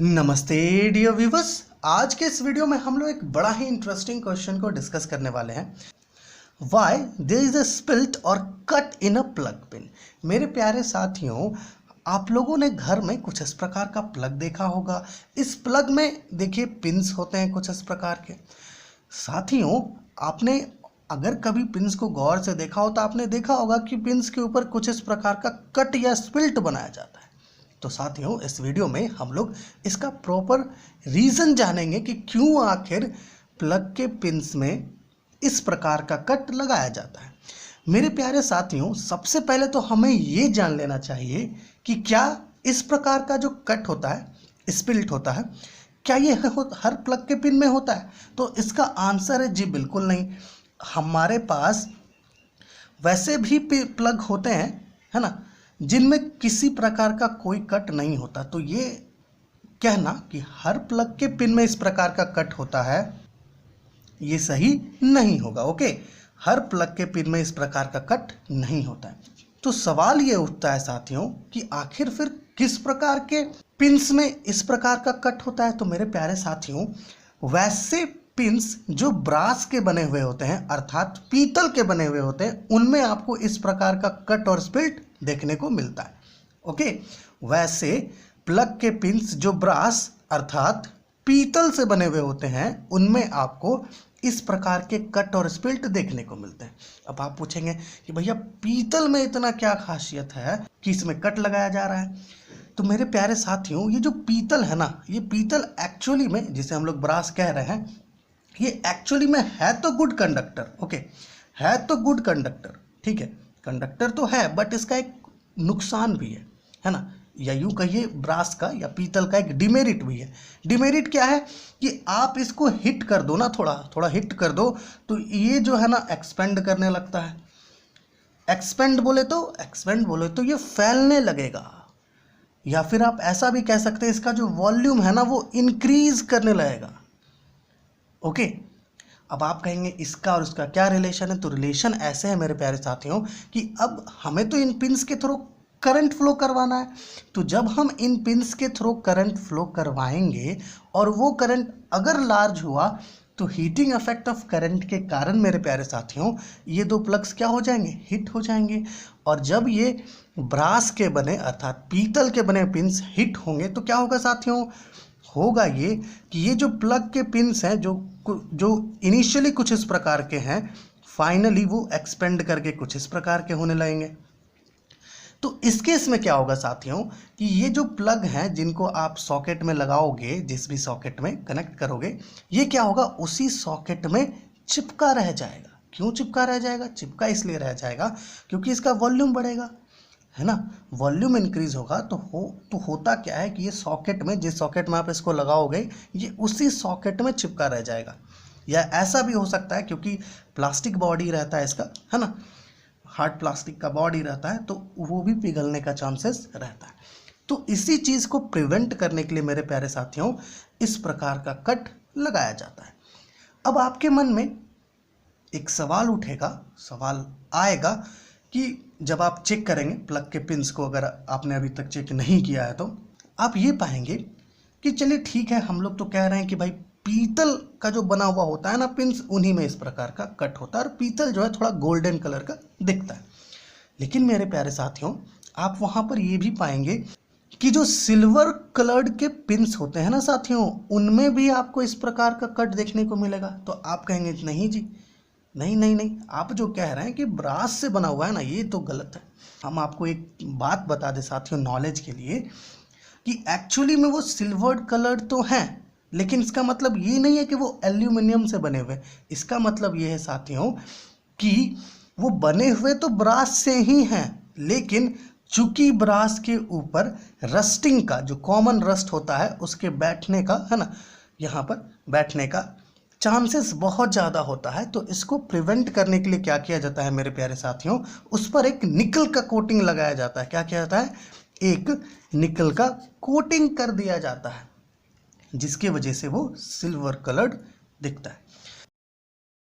नमस्ते dear viewers. आज के इस वीडियो में हम लोग एक बड़ा ही इंटरेस्टिंग क्वेश्चन को डिस्कस करने वाले हैं। Why there is a split और cut in a plug pin. मेरे प्यारे साथियों, आप लोगों ने घर में कुछ इस प्रकार का प्लग देखा होगा। इस प्लग में देखिए पिन्स होते हैं कुछ इस प्रकार के। साथियों, आपने अगर कभी पिन्स को गौर से देखा हो तो आपने देखा होगा कि पिन्स के ऊपर कुछ इस प्रकार का कट या स्पिल्ट बनाया जाता है। तो साथियों, इस वीडियो में हम लोग इसका प्रॉपर रीज़न जानेंगे कि क्यों आखिर प्लग के पिन्स में इस प्रकार का कट लगाया जाता है। मेरे प्यारे साथियों, सबसे पहले तो हमें ये जान लेना चाहिए कि क्या इस प्रकार का जो कट होता है, स्पिल्ट होता है, क्या ये हर प्लग के पिन में होता है? तो इसका आंसर है जी बिल्कुल नहीं। हमारे पास वैसे भी प्लग होते हैं, है ना, जिनमें किसी प्रकार का कोई कट नहीं होता। तो ये कहना कि हर प्लग के पिन में इस प्रकार का कट होता है, ये सही नहीं होगा। ओके, हर प्लग के पिन में इस प्रकार का कट नहीं होता है। तो सवाल ये उठता है साथियों कि आखिर फिर किस प्रकार के पिन्स में इस प्रकार का कट होता है? तो मेरे प्यारे साथियों, वैसे पिन्स जो ब्रास के बने हुए होते हैं, अर्थात पीतल के बने हुए होते हैं, उनमें आपको इस प्रकार का कट और स्पिल्ट देखने को मिलता है। ओके, वैसे प्लग के पिन्स जो ब्रास अर्थात पीतल से बने हुए होते हैं, उनमें आपको इस प्रकार के कट और स्पिल्ट देखने को मिलते हैं। अब आप पूछेंगे कि भैया पीतल में इतना क्या खासियत है कि इसमें कट लगाया जा रहा है? तो मेरे प्यारे साथियों, ये जो पीतल है ना, ये पीतल एक्चुअली में, जिसे हम लोग ब्रास कह रहे हैं, ये एक्चुअली में है तो गुड कंडक्टर। ओके, है तो गुड कंडक्टर, ठीक है, कंडक्टर तो है, बट इसका एक नुकसान भी है ना, या यूं कहिए ब्रास का या पीतल का एक डिमेरिट भी है। डिमेरिट क्या है कि आप इसको हिट कर दो ना, थोड़ा थोड़ा हिट कर दो तो ये जो है ना एक्सपेंड करने लगता है। एक्सपेंड बोले तो ये फैलने लगेगा, या फिर आप ऐसा भी कह सकते हैं इसका जो वॉल्यूम है ना वो इंक्रीज करने लगेगा। ओके, अब आप कहेंगे इसका और उसका क्या रिलेशन है? तो रिलेशन ऐसे है मेरे प्यारे साथियों कि अब हमें तो इन पिन्स के थ्रू करंट फ्लो करवाना है। तो जब हम इन पिन्स के थ्रू करंट फ्लो करवाएंगे और वो करंट अगर लार्ज हुआ तो हीटिंग इफेक्ट ऑफ करंट के कारण मेरे प्यारे साथियों ये दो प्लग्स क्या हो जाएंगे? हिट हो जाएंगे। और जब ये ब्रास के बने अर्थात पीतल के बने पिन्स हिट होंगे तो क्या होगा साथियों? होगा ये कि ये जो प्लग के पिन्स हैं जो इनिशियली कुछ इस प्रकार के हैं, फाइनली वो एक्सपेंड करके कुछ इस प्रकार के होने लगेंगे। तो इस केस में क्या होगा साथियों कि ये जो प्लग हैं जिनको आप सॉकेट में लगाओगे, जिस भी सॉकेट में कनेक्ट करोगे, ये क्या होगा? उसी सॉकेट में चिपका रह जाएगा। क्यों चिपका रह जाएगा? चिपका इसलिए रह जाएगा क्योंकि इसका वॉल्यूम बढ़ेगा, है ना। वॉल्यूम इंक्रीज होगा तो होता क्या है कि ये सॉकेट में, जिस सॉकेट में आप इसको लगाओगे, ये उसी सॉकेट में चिपका रह जाएगा। या ऐसा भी हो सकता है क्योंकि प्लास्टिक बॉडी रहता है इसका, है ना, हार्ड प्लास्टिक का बॉडी रहता है, तो वो भी पिघलने का चांसेस रहता है। तो इसी चीज़ को प्रिवेंट करने के लिए मेरे प्यारे साथियों इस प्रकार का कट लगाया जाता है। अब आपके मन में एक सवाल उठेगा, सवाल आएगा कि जब आप चेक करेंगे प्लग के पिन्स को, अगर आपने अभी तक चेक नहीं किया है तो आप ये पाएंगे कि चलिए ठीक है, हम लोग तो कह रहे हैं कि भाई पीतल का जो बना हुआ होता है ना पिन्स, उन्हीं में इस प्रकार का कट होता है और पीतल जो है थोड़ा गोल्डन कलर का दिखता है। लेकिन मेरे प्यारे साथियों, आप वहाँ पर ये भी पाएंगे कि जो सिल्वर कलर्ड के पिन्स होते हैं ना साथियों, उनमें भी आपको इस प्रकार का कट देखने को मिलेगा। तो आप कहेंगे नहीं जी, नहीं, आप जो कह रहे हैं कि ब्रास से बना हुआ है ना, ये तो गलत है। हम आपको एक बात बता दें साथियों नॉलेज के लिए कि एक्चुअली में वो सिल्वर कलर तो हैं, लेकिन इसका मतलब ये नहीं है कि वो एल्यूमिनियम से बने हुए। इसका मतलब ये है साथियों कि वो बने हुए तो ब्रास से ही हैं, लेकिन चूंकि ब्रास के ऊपर रस्टिंग का जो कॉमन रस्ट होता है, उसके बैठने का, है ना, यहाँ पर बैठने का चांसेस बहुत ज़्यादा होता है। तो इसको प्रिवेंट करने के लिए क्या किया जाता है मेरे प्यारे साथियों? उस पर एक निकल का कोटिंग लगाया जाता है। क्या किया जाता है? एक निकल का कोटिंग कर दिया जाता है, जिसकी वजह से वो सिल्वर कलर्ड दिखता है।